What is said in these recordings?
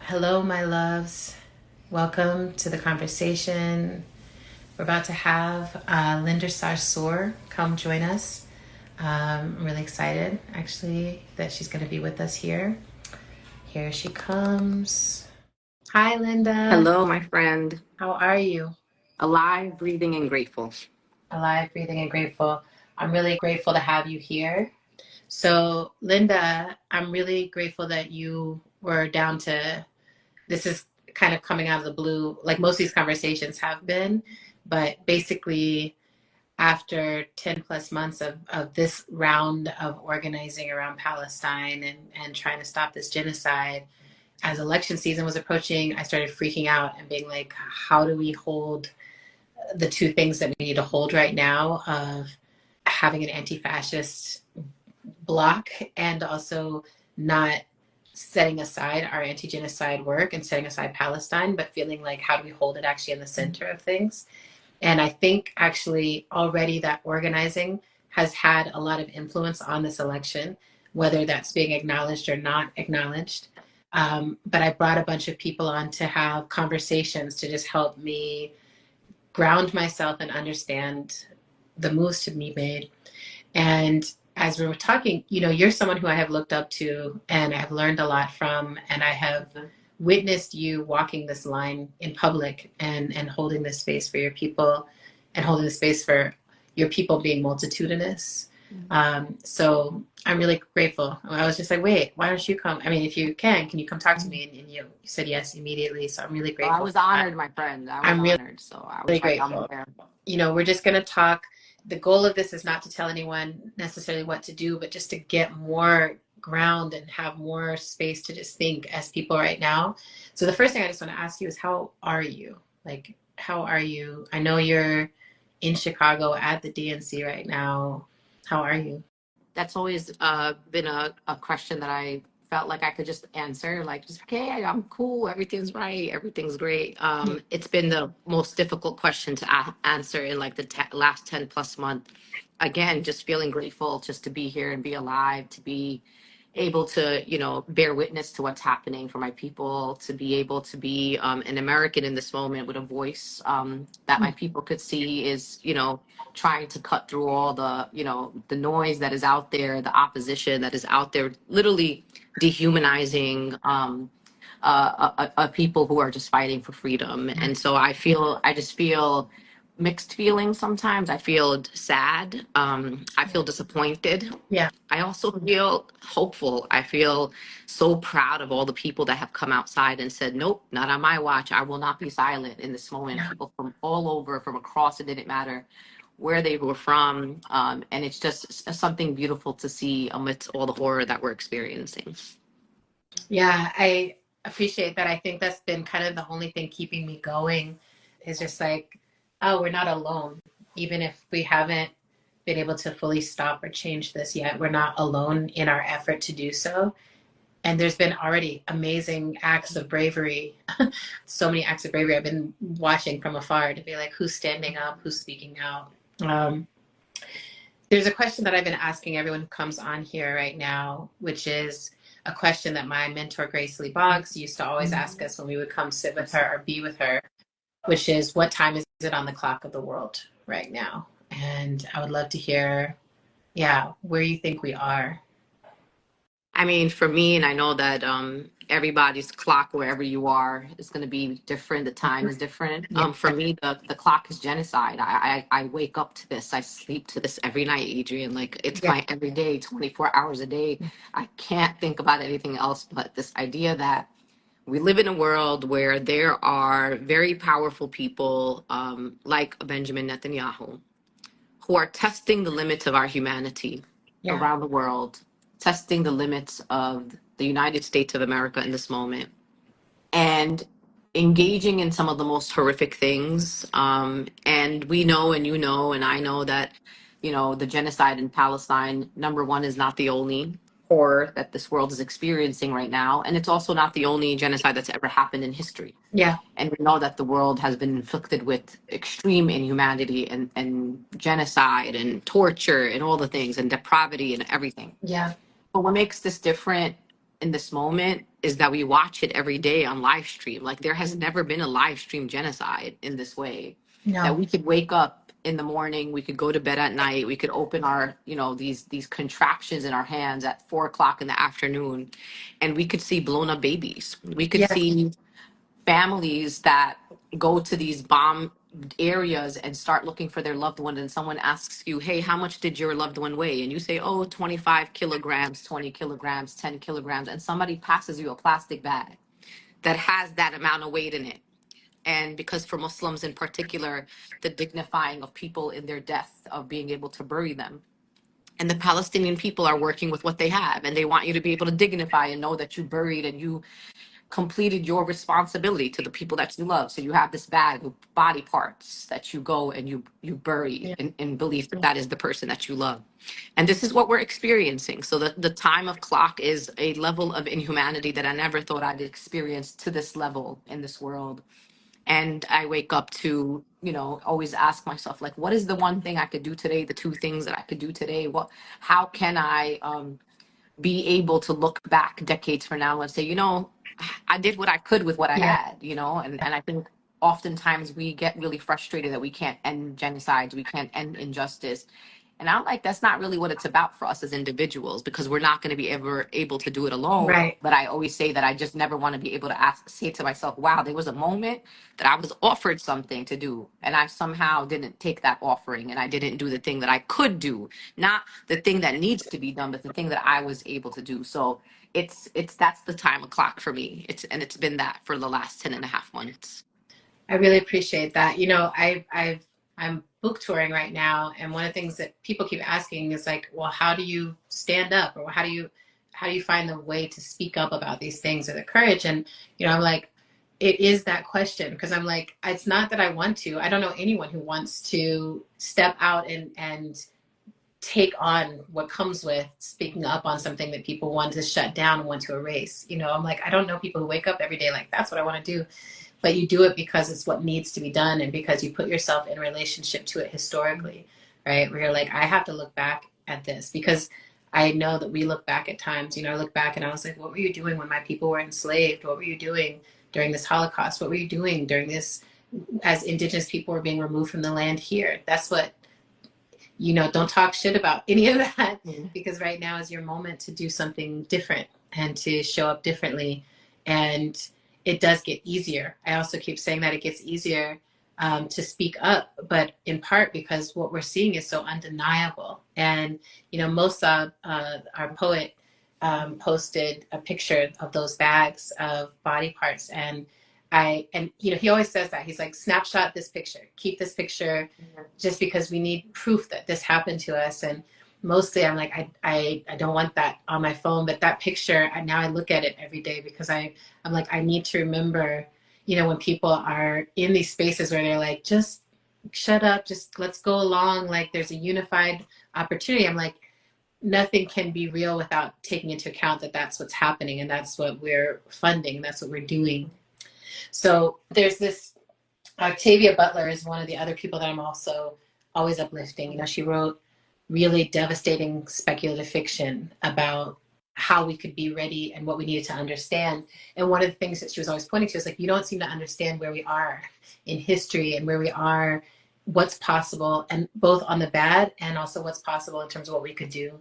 Hello, my loves. Welcome to the conversation. We're about to have Linda Sarsour come join us. I'm really excited, actually, that she's going to be with us here. Here she comes. Hi, Linda. Hello, my friend. How are you? Alive, breathing, and grateful. Alive, breathing, and grateful. I'm really grateful to have you here. So, Linda, I'm really grateful that you were down to, this is kind of coming out of the blue, like most of these conversations have been, but basically after 10 plus months of this round of organizing around Palestine and trying to stop this genocide, as election season was approaching, I started freaking out and being like, how do we hold the two things that we need to hold right now of having an anti-fascist block and also not setting aside our anti-genocide work and setting aside Palestine, but feeling like, how do we hold it actually in the center of things? And I think actually already that organizing has had a lot of influence on this election, whether that's being acknowledged or not acknowledged. But I brought a bunch of people on to have conversations to just help me ground myself and understand the moves to be made. And as we were talking, you know, you're someone who I have looked up to and I have learned a lot from, and I have witnessed you walking this line in public and holding this space for your people and holding the space for your people being multitudinous. So I'm really grateful. I was just like, wait, why don't you come? I mean, if you can you come talk to me? And you said yes immediately. So I'm really grateful. I was honored, my friend. I'm really honored. So I was like, grateful. I'm there. You know, we're just going to talk. The goal of this is not to tell anyone necessarily what to do, but just to get more ground and have more space to just think as people right now. So the first thing I just want to ask you is, how are you? Like, how are you? I know you're in Chicago at the DNC right now. How are you? That's always been a question that I felt like I could just answer, like, just, okay, I'm cool, everything's right, everything's great. It's been the most difficult question to answer in like the last 10 plus months. Again, just feeling grateful just to be here and be alive, to be able to, you know, bear witness to what's happening for my people, to be able to be an American in this moment with a voice that my people could see is, you know, trying to cut through all the, you know, the noise that is out there, the opposition that is out there, literally dehumanizing people who are just fighting for freedom. And so I just feel mixed feelings sometimes. I feel sad. I feel disappointed. Yeah. I also feel hopeful. I feel so proud of all the people that have come outside and said, nope, not on my watch. I will not be silent in this moment. Yeah. People from all over, from across, it didn't matter where they were from. And it's just something beautiful to see amidst all the horror that we're experiencing. Yeah, I appreciate that. I think that's been kind of the only thing keeping me going is just like, oh, we're not alone. Even if we haven't been able to fully stop or change this yet, we're not alone in our effort to do so. And there's been already amazing acts of bravery, so many acts of bravery I've been watching from afar to be like, who's standing up, who's speaking out. There's a question that I've been asking everyone who comes on here right now, which is a question that my mentor, Grace Lee Boggs, used to always ask us when we would come sit with her or be with her, which is, what time is it on the clock of the world right now? And I would love to hear, where you think we are. I mean, for me, and I know that everybody's clock wherever you are is going to be different. The time is different. For me, the clock is genocide. I wake up to this. I sleep to this every night, Adrian. Like, it's my everyday, 24 hours a day. I can't think about anything else but this idea that we live in a world where there are very powerful people like Benjamin Netanyahu who are testing the limits of our humanity around the world, testing the limits of the United States of America in this moment, and engaging in some of the most horrific things. And we know, and you know, and I know that, you know, the genocide in Palestine, number one, is not the only horror that this world is experiencing right now. And it's also not the only genocide that's ever happened in history. Yeah. And we know that the world has been inflicted with extreme inhumanity and genocide and torture and all the things and depravity and everything. Yeah. But what makes this different in this moment is that we watch it every day on live stream. Like there has never been a live stream genocide in this way. That No. we could wake up in the morning, we could go to bed at night, we could open our, these contraptions in our hands at 4 o'clock in the afternoon, and we could see blown up babies. We could Yes. see families that go to these bomb areas and start looking for their loved one, and someone asks you, hey, how much did your loved one weigh? And you say, oh, 25 kilograms, 20 kilograms, 10 kilograms, and somebody passes you a plastic bag that has that amount of weight in it. And because for Muslims in particular, the dignifying of people in their death, of being able to bury them, and the Palestinian people are working with what they have, and they want you to be able to dignify and know that you buried and you completed your responsibility to the people that you love. So you have this bag of body parts that you go and you bury Yeah. in belief that that is the person that you love. And this is what we're experiencing. So the time of clock is a level of inhumanity that I never thought I'd experience to this level in this world. And I wake up to, always ask myself, like, what is the one thing I could do today? The two things that I could do today? How can I be able to look back decades from now and say, I did what I could with what I Yeah. had, and I think oftentimes we get really frustrated that we can't end genocides, we can't end injustice. And I'm like, that's not really what it's about for us as individuals, because we're not going to be ever able to do it alone. Right. But I always say that I just never want to be able to say to myself, wow, there was a moment that I was offered something to do, and I somehow didn't take that offering, and I didn't do the thing that I could do, not the thing that needs to be done, but the thing that I was able to do. So it's that's the time clock for me. It's been that for the last 10 and a half months. I really appreciate that. I'm book touring right now, and one of the things that people keep asking is like, well, how do you stand up, or how do you find the way to speak up about these things, or the courage? And I'm like, it is that question, because I'm like, it's not that I want to. I don't know anyone who wants to step out and take on what comes with speaking up on something that people want to shut down and want to erase. I'm like, I don't know people who wake up every day like, that's what I want to do. But you do it because it's what needs to be done, and because you put yourself in relationship to it historically, right? Where you're like, I have to look back at this, because I know that we look back at times. I look back and I was like, what were you doing when my people were enslaved? What were you doing during this Holocaust? What were you doing during this, as Indigenous people were being removed from the land here? That's what, don't talk shit about any of that, because right now is your moment to do something different and to show up differently. And it does get easier. I also keep saying that it gets easier to speak up, but in part because what we're seeing is so undeniable. And, Mosa, our poet, posted a picture of those bags of body parts. And he always says that. He's like, snapshot this picture, keep this picture, just because we need proof that this happened to us. And mostly I'm like, I don't want that on my phone, but that picture, now I look at it every day, because I'm like, I need to remember, when people are in these spaces where they're like, just shut up, just let's go along, like there's a unified opportunity. I'm like, nothing can be real without taking into account that that's what's happening, and that's what we're funding, that's what we're doing. So there's this, Octavia Butler is one of the other people that I'm also always uplifting. She wrote really devastating speculative fiction about how we could be ready and what we needed to understand. And one of the things that she was always pointing to is like, you don't seem to understand where we are in history and where we are, what's possible, and both on the bad and also what's possible in terms of what we could do.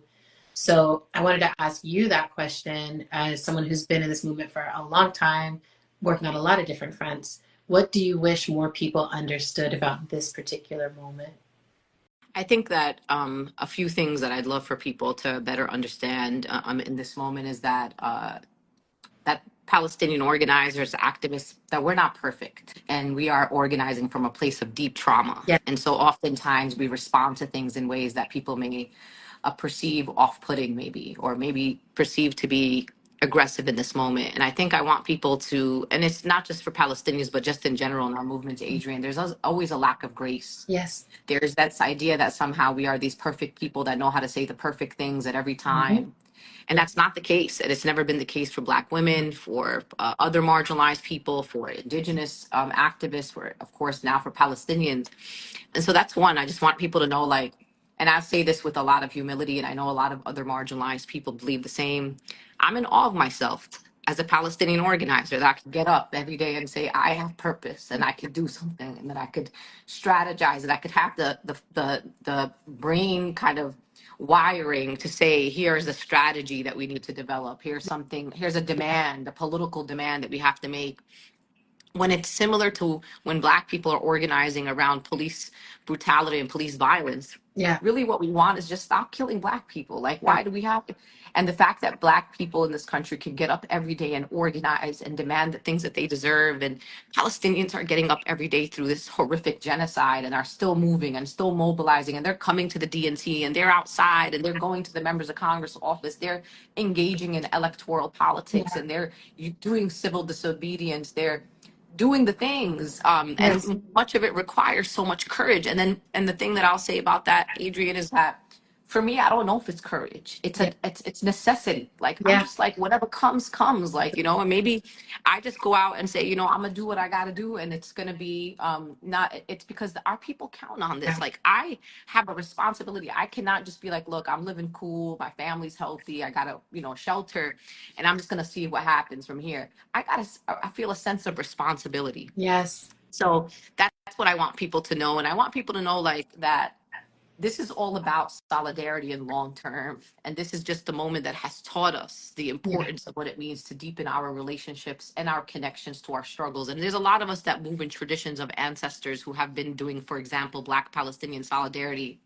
So I wanted to ask you that question, as someone who's been in this movement for a long time, working on a lot of different fronts. What do you wish more people understood about this particular moment? I think that a few things that I'd love for people to better understand in this moment is that that Palestinian organizers, activists, that we're not perfect, and we are organizing from a place of deep trauma. Yeah. And so oftentimes we respond to things in ways that people may perceive off-putting, maybe, or maybe perceive to be aggressive in this moment. And I think I want people to, and it's not just for Palestinians, but just in general in our movement, Adrian, there's always a lack of grace. Yes. There's that idea that somehow we are these perfect people that know how to say the perfect things at every time. Mm-hmm. And that's not the case. And it's never been the case for Black women, for other marginalized people, for Indigenous activists, for, of course, now for Palestinians. And so that's one. I just want people to know, like, and I say this with a lot of humility, and I know a lot of other marginalized people believe the same. I'm in awe of myself as a Palestinian organizer, that I could get up every day and say I have purpose and I could do something, and that I could strategize, and I could have the brain kind of wiring to say, here's a strategy that we need to develop. Here's something, here's a demand, a political demand that we have to make, when it's similar to when Black people are organizing around police brutality and police violence. Yeah. Really what we want is just stop killing Black people. Like, Yeah. why do we have to? And the fact that Black people in this country can get up every day and organize and demand the things that they deserve, and Palestinians are getting up every day through this horrific genocide and are still moving and still mobilizing, and they're coming to the DNC and they're outside and they're going to the members of Congress office, they're engaging in electoral politics, Yeah. and they're doing civil disobedience, they're doing the things, Yes. and much of it requires so much courage. And the thing that I'll say about that, Adrian, is that for me, I don't know if it's courage. Yeah. It's necessity. Like, I'm Yeah. just like, whatever comes, like, and maybe I just go out and say, I'm gonna do what I gotta do, and it's gonna be not. It's because our people count on this. Yeah. Like, I have a responsibility. I cannot just be like, look, I'm living cool, my family's healthy, I got a shelter, and I'm just gonna see what happens from here. I feel a sense of responsibility. Yes. So that's what I want people to know. And I want people to know, like, that this is all about solidarity and long term. And this is just the moment that has taught us the Yeah. importance of what it means to deepen our relationships and our connections to our struggles. And there's a lot of us that move in traditions of ancestors who have been doing, for example, Black Palestinian solidarity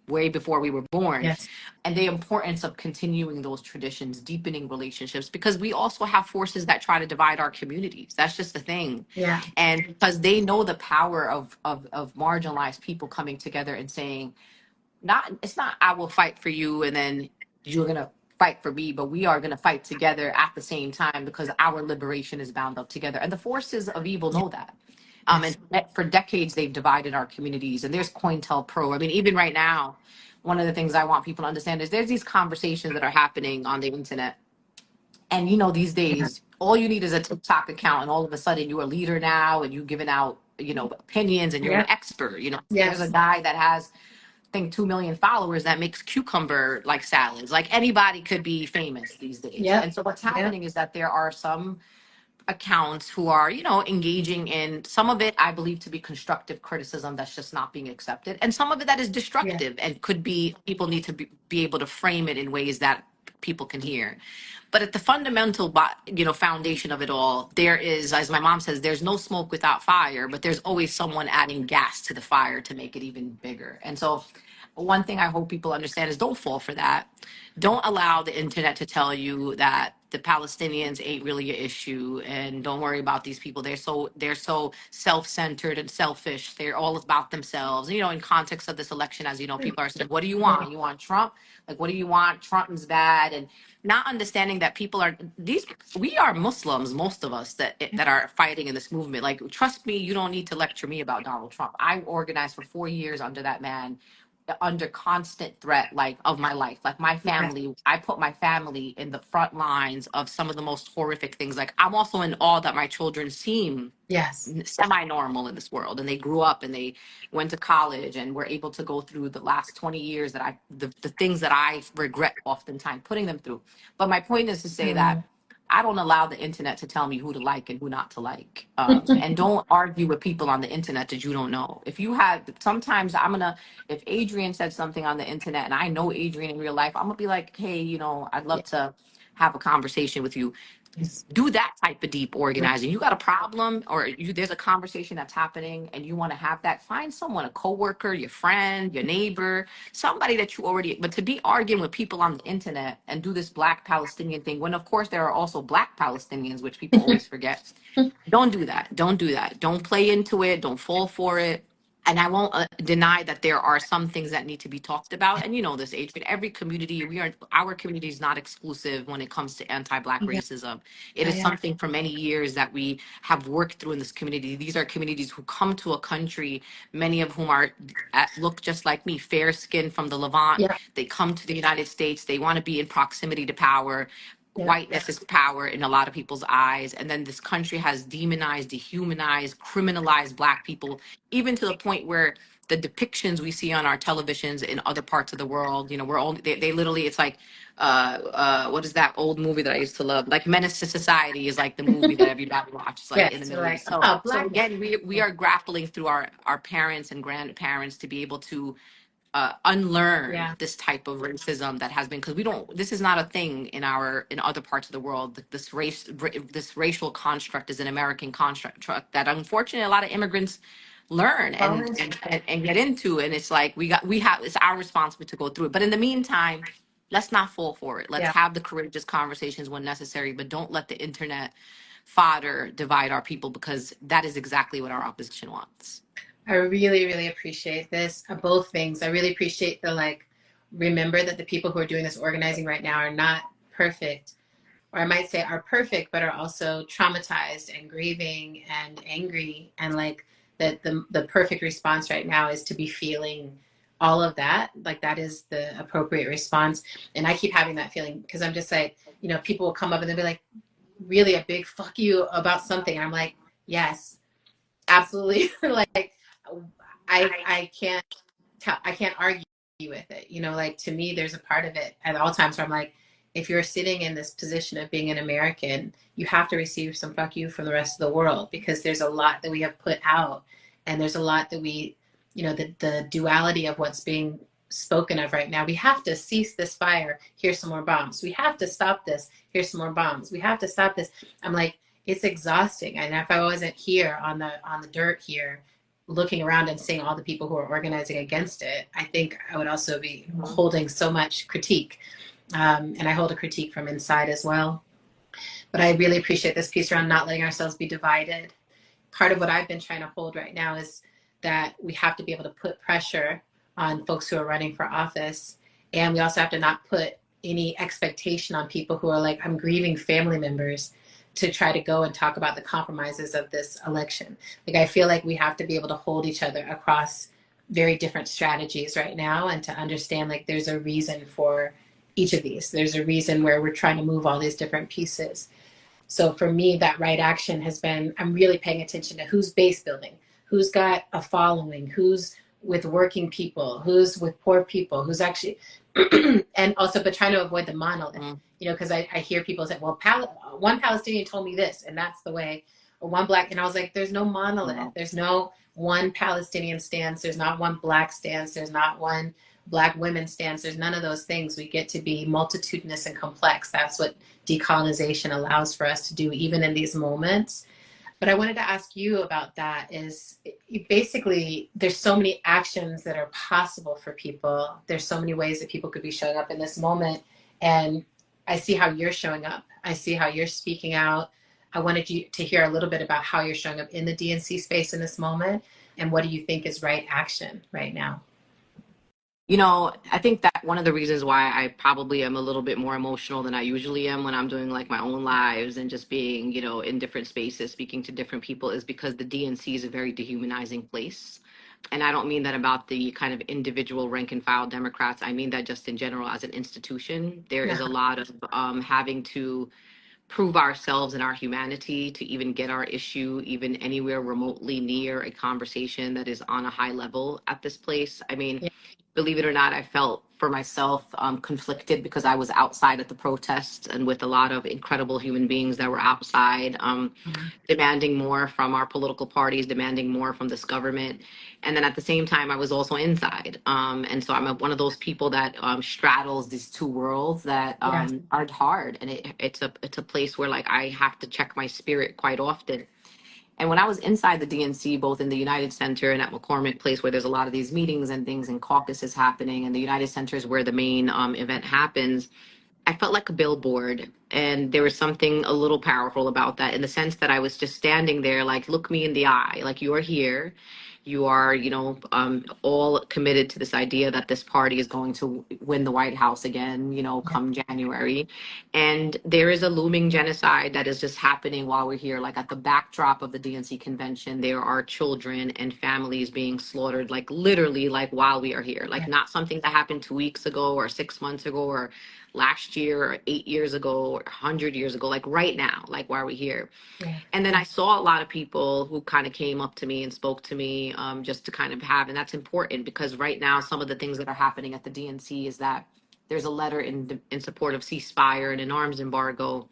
way before we were born, Yes. and the importance of continuing those traditions, deepening relationships, because we also have forces that try to divide our communities. That's just the thing. Yeah. And because they know the power of marginalized people coming together and saying, it's not I will fight for you and then you're going to fight for me, but we are going to fight together at the same time, because our liberation is bound up together. And the forces of evil Yeah. know that. Yes. And for decades, they've divided our communities. And there's COINTELPRO. I mean, even right now, one of the things I want people to understand is there's these conversations that are happening on the internet. And these Yeah. days, all you need is a TikTok account, and all of a sudden you're a leader now, and you're giving out, opinions, and you're Yeah. an expert. There's a Yes. guy that has, I think, 2 million followers that makes cucumber like salads. Like, anybody could be famous these days. Yep. And so what's Yeah. happening is that there are some accounts who are, engaging in some of it, I believe, to be constructive criticism that's just not being accepted. And some of it that is Yeah. destructive and could be, people need to be able to frame it in ways that people can hear. But at the fundamental, foundation of it all, there is, as my mom says, there's no smoke without fire, but there's always someone adding gas to the fire to make it even bigger. And so one thing I hope people understand is, don't fall for that. Don't allow the internet to tell you that the Palestinians ain't really an issue, and don't worry about these people. They're so self-centered and selfish. They're all about themselves. In context of this election, as you know, people are saying, "What do you Yeah. want? You want Trump? Like, what do you want? Trump is bad." And not understanding that we are Muslims, most of us that are fighting in this movement. Like, trust me, you don't need to lecture me about Donald Trump. I organized for 4 years under that man, under constant threat, like, of my life. Like, my Yes. family, I put my family in the front lines of some of the most horrific things. Like, I'm also in awe that my children seem Yes. semi-normal in this world, and they grew up and they went to college and were able to go through the last 20 years that the things that I regret oftentimes putting them through. But my point is to say that Mm. I don't allow the internet to tell me who to like and who not to like. And don't argue with people on the internet that you don't know. Sometimes if Adrian said something on the internet and I know Adrian in real life, I'm gonna be like, hey, I'd Yeah. love to have a conversation with you. Yes. Do that type of deep Yeah. organizing. You got a problem, or there's a conversation that's happening and you want to have that, find someone, a coworker, your friend, your neighbor, somebody that you already, but to be arguing with people on the internet and do this Black Palestinian thing, when of course there are also Black Palestinians, which people always forget. Don't do that. Don't do that. Don't play into it. Don't fall for it. And I won't deny that there are some things that need to be talked about. And this, Adrian, every community, our community is not exclusive when it comes to anti-Black Yeah. racism. It Yeah. is Yeah. something for many years that we have worked through in this community. These are communities who come to a country, many of whom look just like me, fair skinned from the Levant. Yeah. They come to the United States. They want to be in proximity to power. Yeah. Whiteness is power in a lot of people's eyes. And then this country has demonized, dehumanized, criminalized Black people, even to the point where the depictions we see on our televisions in other parts of the world, we're only, they literally, it's like, what is that old movie that I used to love? Like Menace to Society is like the movie that everybody watches, like in the Yes, you're Middle like, East. So, oh, so black. again, we are grappling through our parents and grandparents to be able to unlearn Yeah, this type of racism that has been, because we don't, this is not a thing in other parts of the world. This racial construct is an American construct that unfortunately a lot of immigrants learn fall and into. and get into, and it's like we have, it's our responsibility to go through it. But in the meantime, let's not fall for it. Let's Yeah. have the courageous conversations when necessary, but don't let the internet fodder divide our people, because that is exactly what our opposition wants. I really, really appreciate this. Both things. I really appreciate the like, remember that the people who are doing this organizing right now are not perfect, or I might say are perfect, but are also traumatized and grieving and angry. And like that the perfect response right now is to be feeling all of that. Like that is the appropriate response. And I keep having that feeling because I'm just like, people will come up and they'll be like, really a big fuck you about something. And I'm like, yes, absolutely. Like I can't I can't argue with it. Like to me, there's a part of it at all times where I'm like, if you're sitting in this position of being an American, you have to receive some fuck you from the rest of the world, because there's a lot that we have put out, and there's a lot that the duality of what's being spoken of right now. We have to cease this fire. Here's some more bombs. We have to stop this. Here's some more bombs. We have to stop this. I'm like, it's exhausting. And if I wasn't here on the dirt here, looking around and seeing all the people who are organizing against it, I think I would also be holding so much critique. And I hold a critique from inside as well. But I really appreciate this piece around not letting ourselves be divided. Part of what I've been trying to hold right now is that we have to be able to put pressure on folks who are running for office. And we also have to not put any expectation on people who are like, I'm grieving family members, to try to go and talk about the compromises of this election. Like, I feel like we have to be able to hold each other across very different strategies right now, and to understand like there's a reason for each of these. There's a reason where we're trying to move all these different pieces. So for me, that right action has been, I'm really paying attention to who's base building, who's got a following, who's with working people, who's with poor people, who's actually, and also, but trying to avoid the monolith, because I hear people say, well, one Palestinian told me this, and that's the way, or one black, and I was like, there's no monolith. No. There's no one Palestinian stance. There's not one black stance. There's not one black women stance. There's none of those things. We get to be multitudinous and complex. That's what decolonization allows for us to do, even in these moments. But I wanted to ask you about that, is basically there's so many actions that are possible for people. There's so many ways that people could be showing up in this moment. And I see how you're showing up. I see how you're speaking out. I wanted you to hear a little bit about how you're showing up in the DNC space in this moment, and what do you think is right action right now? I think that one of the reasons why I probably am a little bit more emotional than I usually am when I'm doing like my own lives and just being, in different spaces, speaking to different people, is because the DNC is a very dehumanizing place. And I don't mean that about the kind of individual rank and file Democrats. I mean that just in general as an institution. There is a lot of having to prove ourselves and our humanity to even get our issue even anywhere remotely near a conversation that is on a high level at this place. I mean, believe it or not, I felt for myself conflicted, because I was outside at the protests and with a lot of incredible human beings that were outside, demanding more from our political parties, demanding more from this government. And then at the same time, I was also inside. And so I'm one of those people that straddles these two worlds that are hard. And it's a place where like I have to check my spirit quite often. And when I was inside the DNC, both in the United Center and at McCormick Place, where there's a lot of these meetings and things and caucuses happening, and the United Center is where the main event happens, I felt like a billboard. And there was something a little powerful about that, in the sense that I was just standing there, like, look me in the eye, like, you are here. You are, all committed to this idea that this party is going to win the White House again, come January. And there is a looming genocide that is just happening while we're here. Like, at the backdrop of the DNC convention, there are children and families being slaughtered, like literally, like while we are here. Like, not something that happened 2 weeks ago or 6 months ago or last year or 8 years ago or 100 years ago, like right now, like why are we here? Yeah. And then I saw a lot of people who kind of came up to me and spoke to me, just to kind of have, and that's important because right now, some of the things that are happening at the DNC is that there's a letter in support of ceasefire and an arms embargo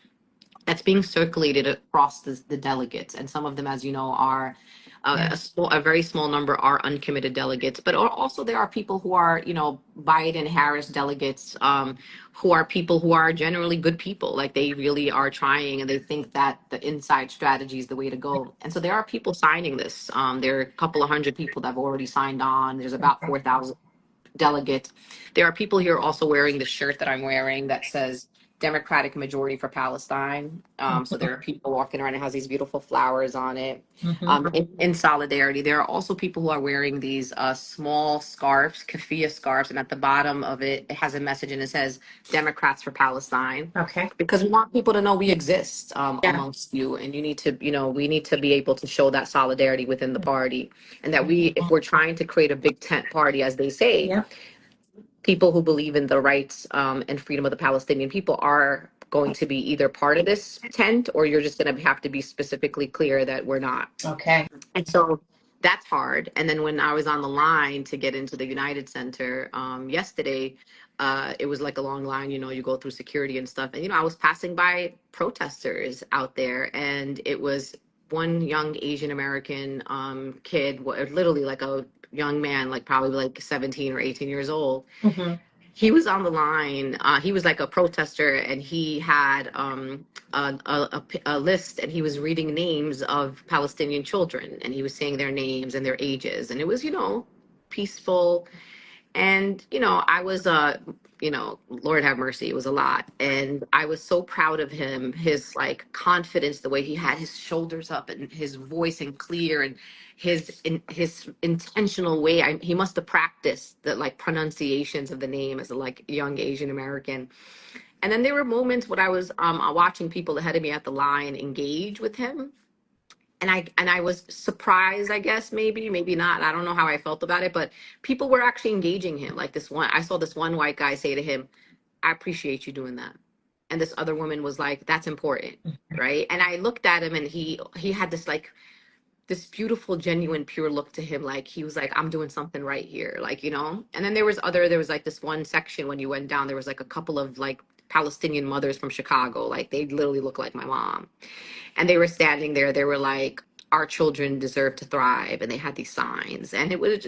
that's being circulated across the delegates, and some of them, as you know, are Yeah. a very small number are uncommitted delegates, but also there are people who are, Biden Harris delegates, who are people who are generally good people, like they really are trying, and they think that the inside strategy is the way to go. And so there are people signing this. There are a couple of hundred people that have already signed on. There's about 4,000 delegates. There are people here also wearing the shirt that I'm wearing that says Democratic Majority for Palestine. So there are people walking around. It has these beautiful flowers on it, in solidarity. There are also people who are wearing these small scarves, keffiyeh scarves, and at the bottom of it, it has a message and it says Democrats for Palestine. Okay. Because we want people to know we exist, Yeah. amongst you, and you need to, we need to be able to show that solidarity within the party, and that we, if we're trying to create a big tent party, as they say, Yeah. people who believe in the rights, and freedom of the Palestinian people are going to be either part of this tent, or you're just going to have to be specifically clear that we're not. Okay. And so that's hard. And then when I was on the line to get into the United Center, yesterday, it was like a long line, you go through security and stuff. And, I was passing by protesters out there, and it was one young Asian American kid, literally like a young man, like probably like 17 or 18 years old. He was on the line. He was like a protester, and he had a list, and he was reading names of Palestinian children, and he was saying their names and their ages, and it was, peaceful. And, I was, Lord have mercy, it was a lot. And I was so proud of him, his like confidence, the way he had his shoulders up and his voice and clear, and his intentional way. He must have practiced the like pronunciations of the name as a like young Asian American. And then there were moments when I was watching people ahead of me at the line engage with him, and I was surprised, I guess, maybe not. I don't know how I felt about it, but people were actually engaging him. Like this one, I saw this one white guy say to him, "I appreciate you doing that." And this other woman was like, "That's important." Right? And I looked at him, and he had this like this beautiful, genuine, pure look to him. Like he was like, "I'm doing something right here." Like, and then there was like this one section when you went down, there was like a couple of like Palestinian mothers from Chicago. Like they literally look like my mom. And they were standing there. They were like, "Our children deserve to thrive," and they had these signs. And it was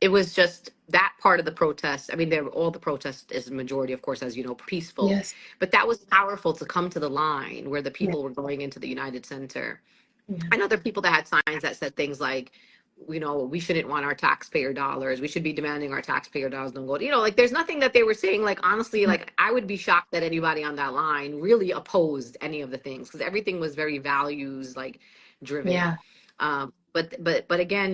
it was just that part of the protest. I mean, all the protest is the majority, of course, as you know, peaceful. Yes. But that was powerful to come to the line where the Yeah. people were going into the United Center. Yeah. I know there are people that had signs that said things like, we shouldn't want our taxpayer dollars. We should be demanding our taxpayer dollars don't go. Like there's nothing that they were saying. Like honestly, like I would be shocked that anybody on that line really opposed any of the things, because everything was very values like driven. Yeah. But again,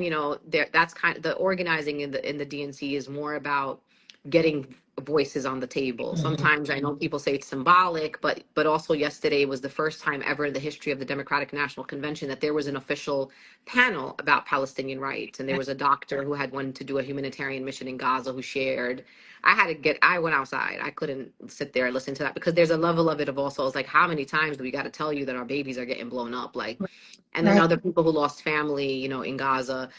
that's kind of the organizing in the DNC is more about getting voices on the table. Sometimes I know people say it's symbolic, but also yesterday was the first time ever in the history of the Democratic National Convention that there was an official panel about Palestinian rights. And there was a doctor who had wanted to do a humanitarian mission in Gaza who shared. I went outside. I couldn't sit there and listen to that, because there's a level of it of also, it's like, how many times do we got to tell you that our babies are getting blown up? Like, and then other people who lost family, in Gaza.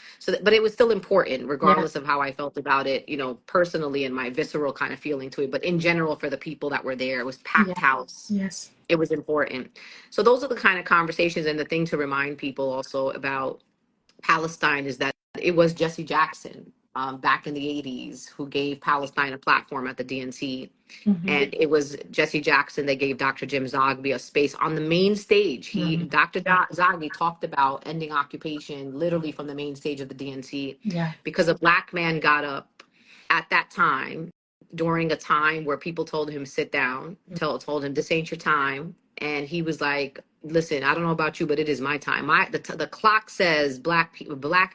But it was still important, regardless of how I felt about it, personally, and my visceral kind of feeling to it. But in general, for the people that were there, it was packed house. Yes. It was important. So those are the kind of conversations. And the thing to remind people also about Palestine is that it was Jesse Jackson, back in the 80s, who gave Palestine a platform at the DNC. And it was Jesse Jackson that gave Dr. Jim Zogby a space on the main stage. Dr. Zogby talked about ending occupation literally from the main stage of the DNC. Yeah. Because a black man got up at that time, during a time where people told him, "Sit down," told him, "This ain't your time." And he was like, "Listen, I don't know about you, but it is my time. The clock says black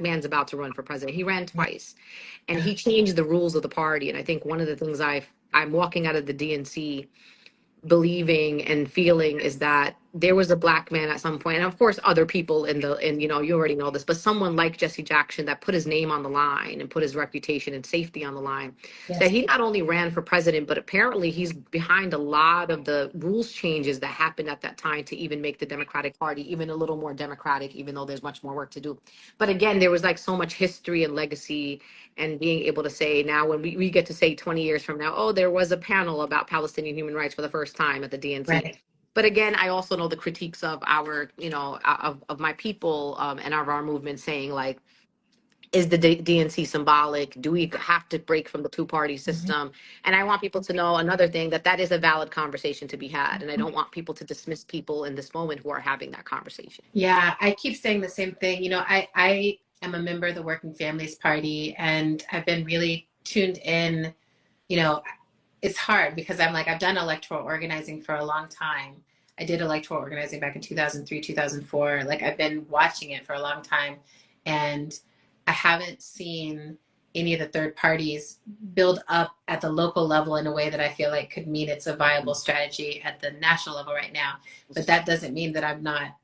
man's about to run for president." He ran twice, and he changed the rules of the party. And I think one of the things I'm walking out of the DNC believing and feeling is that there was a black man at some point, and of course other people you already know this, but someone like Jesse Jackson that put his name on the line and put his reputation and safety on the line, that Yes. he not only ran for president, but apparently he's behind a lot of the rules changes that happened at that time to even make the Democratic Party even a little more democratic, even though there's much more work to do. But again, there was like so much history and legacy, and being able to say now, when we get to say 20 years from now, oh, there was a panel about Palestinian human rights for the first time at the DNC. Right. But again, I also know the critiques of our, of my people, and of our movement, saying like, is the DNC symbolic? Do we have to break from the two-party Mhm. system? And I want people to know another thing, that is a valid conversation to be had. And I don't want people to dismiss people in this moment who are having that conversation. Yeah, I keep saying the same thing. I am a member of the Working Families Party, and I've been really tuned in. You know, it's hard because I'm like, I've done electoral organizing for a long time. I did electoral organizing back in 2003, 2004. Like, I've been watching it for a long time, and I haven't seen any of the third parties build up at the local level in a way that I feel like could mean it's a viable strategy at the national level right now. But that doesn't mean that I'm not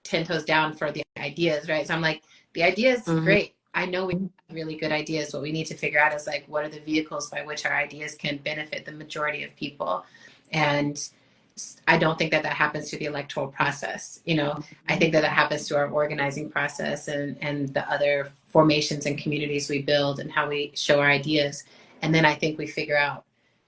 10 toes down for the ideas, right? So I'm like, the idea is Mm-hmm. great. I know we have really good ideas. What we need to figure out is like, what are the vehicles by which our ideas can benefit the majority of people? And I don't think that happens through the electoral process. I think that happens through our organizing process and the other formations and communities we build and how we show our ideas. And then I think we figure out,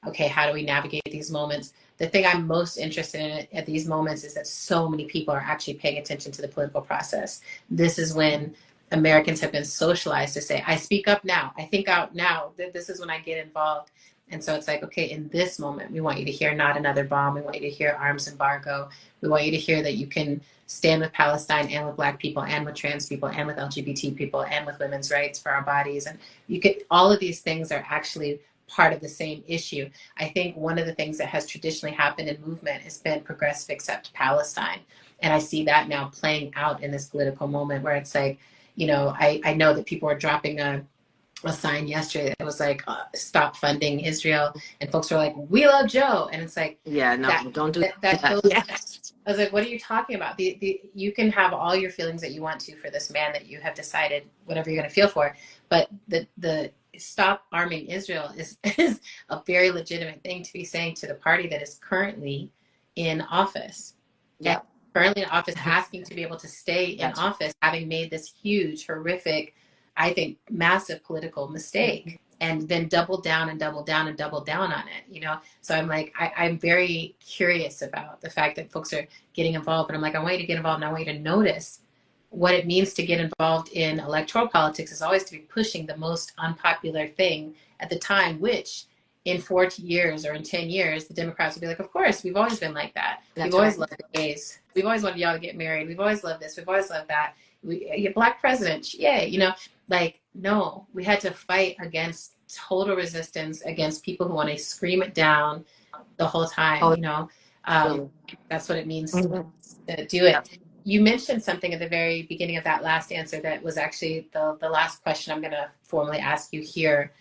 okay, how do we navigate these moments? The thing I'm most interested in at these moments is that so many people are actually paying attention to the political process. This is when Americans have been socialized to say, I speak up now, I think out now, this is when I get involved. And so it's like, okay, in this moment, we want you to hear not another bomb. We want you to hear arms embargo. We want you to hear that you can stand with Palestine and with Black people and with trans people and with LGBT people and with women's rights for our bodies. And all of these things are actually part of the same issue. I think one of the things that has traditionally happened in movement has been progressive accept Palestine. And I see that now playing out in this political moment where it's like, I know that people are dropping a sign yesterday that was like, stop funding Israel. And folks were like, we love Joe. And it's like, Yeah, no, don't do that that. goes, Yes. I was like, what are you talking about? You can have all your feelings that you want to for this man that you have decided whatever you're going to feel for. But the stop arming Israel is a very legitimate thing to be saying to the party that is currently in office. Yeah. Currently in office, asking to be able to stay in That's office, having made this huge, horrific, I think, massive political mistake, and then double down and double down and double down on it. So I'm like, I'm very curious about the fact that folks are getting involved, but I'm like, I want you to get involved and I want you to notice what it means to get involved in electoral politics is always to be pushing the most unpopular thing at the time, which in 40 years or in 10 years, the Democrats will be like, of course, we've always been like that. We've always loved the gays. We've always wanted y'all to get married. We've always loved this. We've always loved that. A Black president, yay, like, no, we had to fight against total resistance against people who want to scream it down the whole time, that's what it means to do it. You mentioned something at the very beginning of that last answer that was actually the last question I'm going to formally ask you here.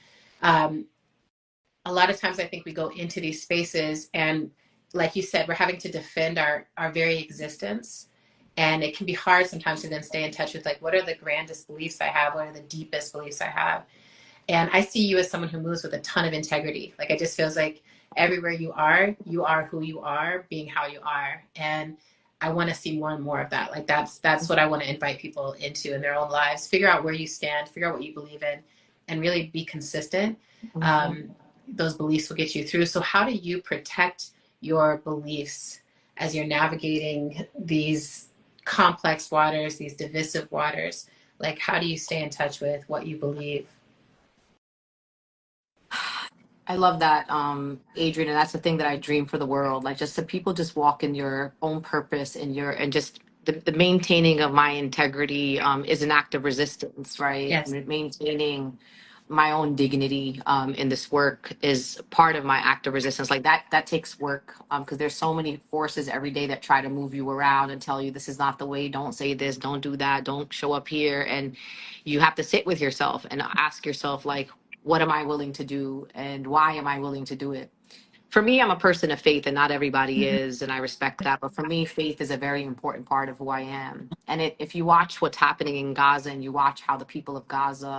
A lot of times I think we go into these spaces and, like you said, we're having to defend our very existence. And it can be hard sometimes to then stay in touch with, like, what are the grandest beliefs I have? What are the deepest beliefs I have? And I see you as someone who moves with a ton of integrity. Like, it just feels like everywhere you are who you are, being how you are. And I want to see more and more of that. Like, that's what I want to invite people into in their own lives. Figure out where you stand, figure out what you believe in, and really be consistent. Those beliefs will get you through. So how do you protect your beliefs as you're navigating these complex waters, these divisive waters? Like, how do you stay in touch with what you believe? I love that, Adrian, and that's the thing that I dream for the world. Like, just that people just walk in your own purpose and just the maintaining of my integrity is an act of resistance, right? Yes. Maintaining my own dignity in this work is part of my act of resistance. Like, that takes work because there's so many forces every day that try to move you around and tell you this is not the way, don't say this, don't do that, don't show up here. And you have to sit with yourself and ask yourself, like, what am I willing to do and why am I willing to do it? for me, I'm a person of faith, and not everybody Mhm. is, and I respect that. But for me, faith is a very important part of who I am. And if you watch what's happening in Gaza, and you watch how the people of Gaza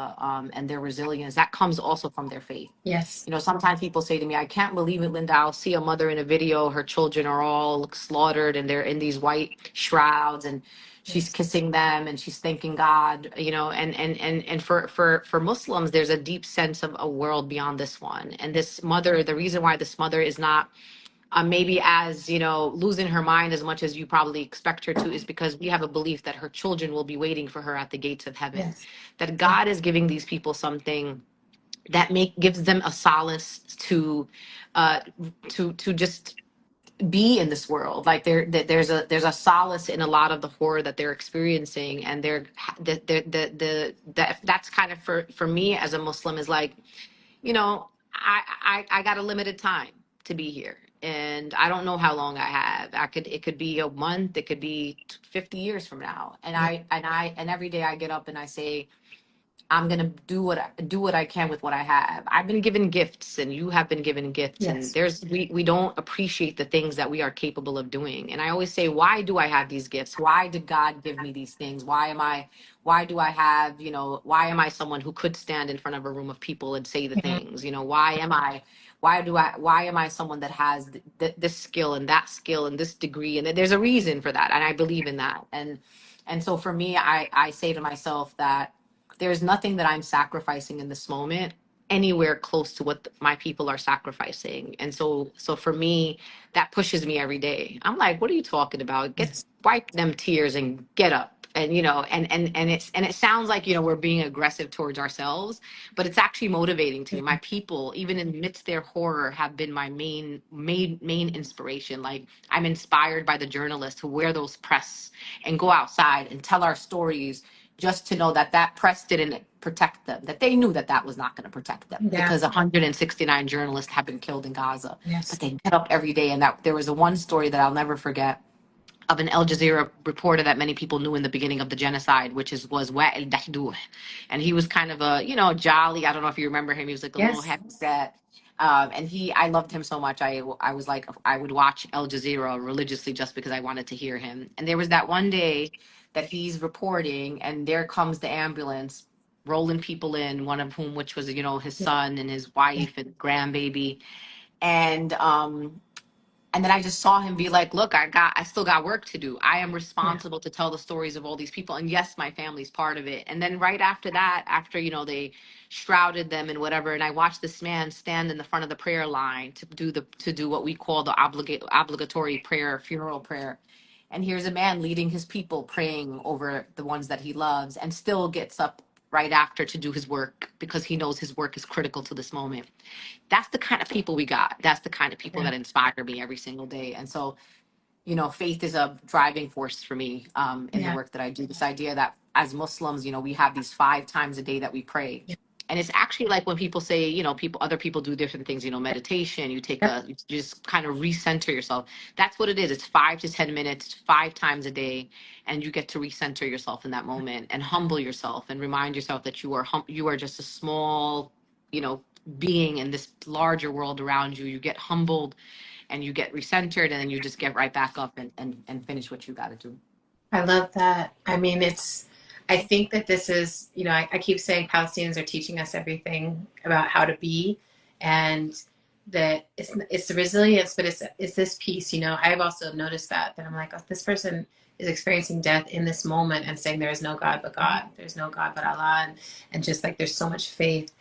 and their resilience, that comes also from their faith. Yes. You know, sometimes people say to me, I can't believe it, Linda. I'll see a mother in a video, her children are all slaughtered and they're in these white shrouds, and she's Yes. kissing them and she's thanking God, you know, and for Muslims, there's a deep sense of a world beyond this one. And this mother, the reason why this mother is not maybe as, you know, losing her mind as much as you probably expect her to, is because we have a belief that her children will be waiting for her at the gates of heaven, Yes. that Yeah. God is giving these people something that gives them a solace uh to just be in this world. Like there's a solace in a lot of the horror that they're experiencing, and that's kind of for me as a Muslim, is like, you know, I got a limited time to be here, and I don't know how long I have. It could be a month, it could be 50 years from now, and Yeah. and every day I get up and I say, I'm gonna do what I can with what I have. I've been given gifts, and you have been given gifts, and Yes. we don't appreciate the things that we are capable of doing. And I always say, why do I have these gifts? Why did God give me these things? Why do I have, you know, why am I someone who could stand in front of a room of people and say the Yeah. things? You know, why am I someone that has this skill and that skill and this degree? And there's a reason for that, and I believe in that. And so for me, I say to myself that there's nothing that I'm sacrificing in this moment anywhere close to what my people are sacrificing. And so for me, that pushes me every day. I'm like, what are you talking about? Yes. Wipe them tears and get up. And you know, and it sounds like, you know, we're being aggressive towards ourselves, but it's actually motivating to me. My people, even in amidst their horror, have been my main inspiration. Like, I'm inspired by the journalists who wear those press and go outside and tell our stories, just to know that that press didn't protect them, that they knew that that was not going to protect them, Yeah. because 169 journalists have been killed in Gaza. But Yes. they get up every day. And that there was a one story that I'll never forget, of an Al Jazeera reporter that many people knew in the beginning of the genocide, was Wa'il Dahdouh. And he was kind of a, you know, jolly. I don't know if you remember him. He was like a little Yes. heavy set. And I loved him so much. I was like, I would watch Al Jazeera religiously just because I wanted to hear him. And there was that one day that he's reporting, and there comes the ambulance rolling people in, one of whom, which was, you know, his Yeah. son and his Yeah. wife and grandbaby. And and then I just saw him be like, look, I still got work to do. I am Yeah. responsible to tell the stories of all these people. And yes, my family's part of it. And then right after that, after, you know, they shrouded them and whatever, and I watched this man stand in the front of the prayer line to do what we call the obligatory prayer, funeral prayer. And here's a man leading his people, praying over the ones that he loves, and still gets up right after to do his work, because he knows his work is critical to this moment. That's the kind of people we got. That's the kind of people Yeah. that inspire me every single day. And so, you know, faith is a driving force for me in the Yeah. work that I do. This idea that as Muslims, you know, we have these 5 times a day that we pray. Yeah. And it's actually like when people say, you know, other people do different things, you know, meditation, Yep. you just kind of recenter yourself. That's what it is. It's 5 to 10 minutes, 5 times a day. And you get to recenter yourself in that moment and humble yourself and remind yourself that you are just a small, you know, being in this larger world around you. You get humbled and you get recentered, and then you just get right back up and finish what you got to do. I love that. I mean, I think that this is, you know, I keep saying Palestinians are teaching us everything about how to be, and that it's the resilience, but it's this piece, you know. I've also noticed that I'm like, oh, this person is experiencing death in this moment and saying there is no God but God. There's no God but Allah. And just like there's so much faith,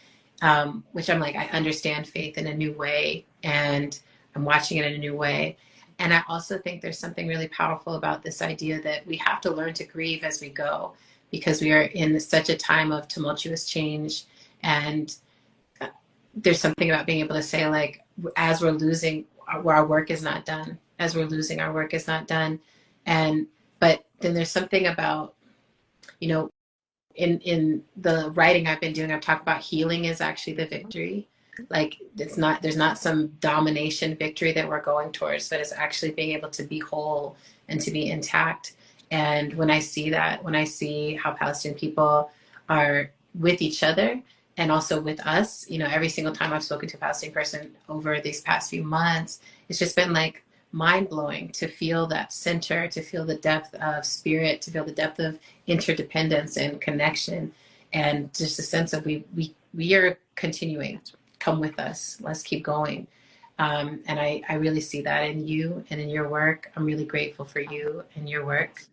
which I'm like, I understand faith in a new way, and I'm watching it in a new way. And I also think there's something really powerful about this idea that we have to learn to grieve as we go, because we are in such a time of tumultuous change. And there's something about being able to say, like, as we're losing, our work is not done. As we're losing, our work is not done. And, but then there's something about, you know, in the writing I've been doing, I've talked about healing is actually the victory. Like, there's not some domination victory that we're going towards, but it's actually being able to be whole and to be intact. And when I see that, when I see how Palestinian people are with each other, and also with us. Every single time I've spoken to a Palestinian person over these past few months, it's just been like mind blowing to feel that center, to feel the depth of spirit, to feel the depth of interdependence and connection, and just a sense of we are continuing. Come with us. Let's keep going. And I really see that in you and in your work. I'm really grateful for you and your work.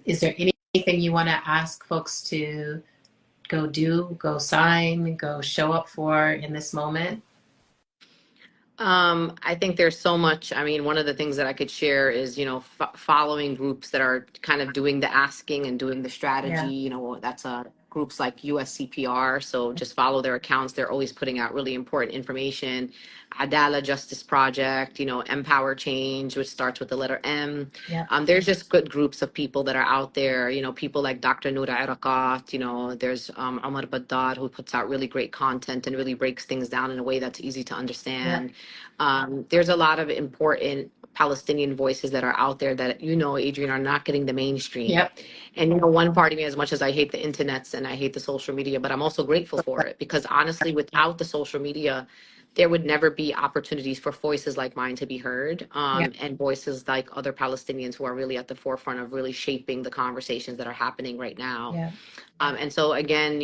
Is there anything you want to ask folks to go do, go sign, go show up for in this moment? I think there's so much. I mean, one of the things that I could share is, following groups that are kind of doing the asking and doing the strategy. Yeah. That's groups like USCPR. So just follow their accounts. They're always putting out really important information. Adala Justice Project, Empower Change, which starts with the letter M. Yeah. There's just good groups of people that are out there. People like Dr. Noura Erakat. There's Omar Baddar, who puts out really great content and really breaks things down in a way that's easy to understand. Yeah. There's a lot of important Palestinian voices that are out there that, Adrian, are not getting the mainstream. Yep. And, one part of me, as much as I hate the internets and I hate the social media, but I'm also grateful for it, because honestly, without the social media, there would never be opportunities for voices like mine to be heard, and voices like other Palestinians who are really at the forefront of really shaping the conversations that are happening right now. Yeah. And so again,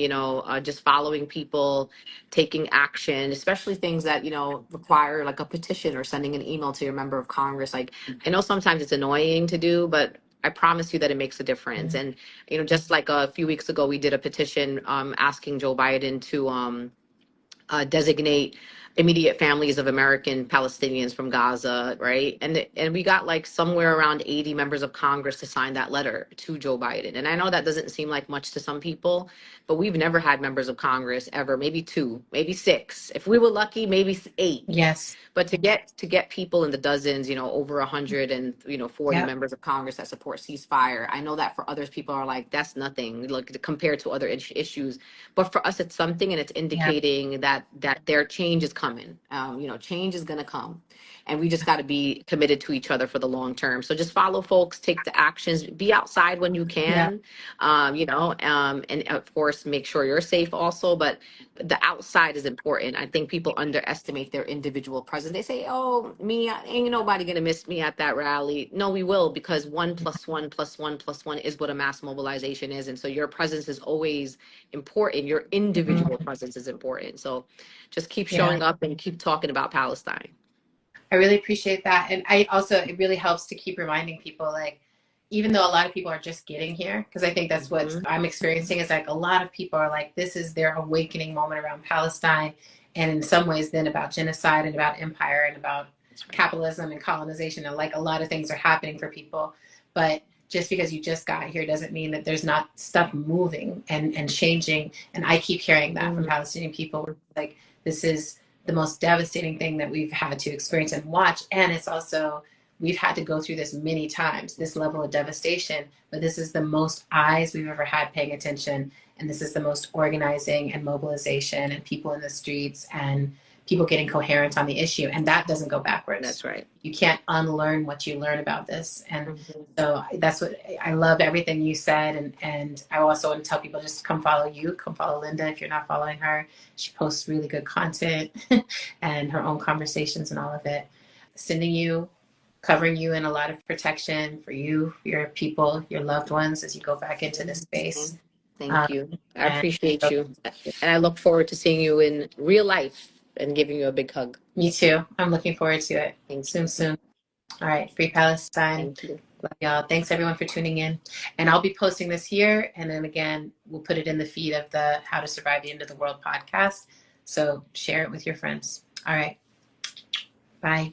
just following people, taking action, especially things that, require like a petition or sending an email to your member of Congress. Like, I know sometimes it's annoying to do, but I promise you that it makes a difference. And, just like a few weeks ago, we did a petition asking Joe Biden to designate immediate families of American Palestinians from Gaza, right? And we got like somewhere around 80 members of Congress to sign that letter to Joe Biden. And I know that doesn't seem like much to some people, but we've never had members of Congress ever, maybe 2, maybe 6. If we were lucky, maybe 8. Yes. But to get people in the dozens, over 140 members of Congress that support ceasefire, I know that for others, people are like, that's nothing, like compared to other issues. But for us, it's something, and it's indicating that their change is coming. Change is going to come, and we just got to be committed to each other for the long term. So just follow folks, take the actions, be outside when you can, and of course, make sure you're safe also. But the outside is important. I think people underestimate their individual presence. They say, "Oh, me, ain't nobody gonna miss me at that rally." No, we will, because 1 + 1 + 1 + 1 is what a mass mobilization is, and so your presence is always important. Your individual presence is important. So, just keep showing up and keep talking about Palestine. I really appreciate that, and it really helps to keep reminding people, like, even though a lot of people are just getting here, because I think that's what I'm experiencing, is like a lot of people are like, this is their awakening moment around Palestine, and in some ways then about genocide and about empire and about capitalism and colonization, and like a lot of things are happening for people. But just because you just got here doesn't mean that there's not stuff moving and changing. And I keep hearing that from Palestinian people, like, this is the most devastating thing that we've had to experience and watch. And it's also, we've had to go through this many times, this level of devastation, but this is the most eyes we've ever had paying attention. And this is the most organizing and mobilization and people in the streets and people getting coherent on the issue. And that doesn't go backwards. That's right. You can't unlearn what you learn about this. And so that's what I love, everything you said. And I also want to tell people, just come follow you, come follow Linda if you're not following her. She posts really good content and her own conversations and all of it. Sending you, covering you in a lot of protection for you, your people, your loved ones as you go back into this space. Thank you. I appreciate you. And I look forward to seeing you in real life and giving you a big hug. Me too. I'm looking forward to it. Thanks. Soon. All right. Free Palestine. Thank you. Love y'all. Thanks everyone for tuning in. And I'll be posting this here. And then again, we'll put it in the feed of the How to Survive the End of the World podcast. So share it with your friends. All right. Bye.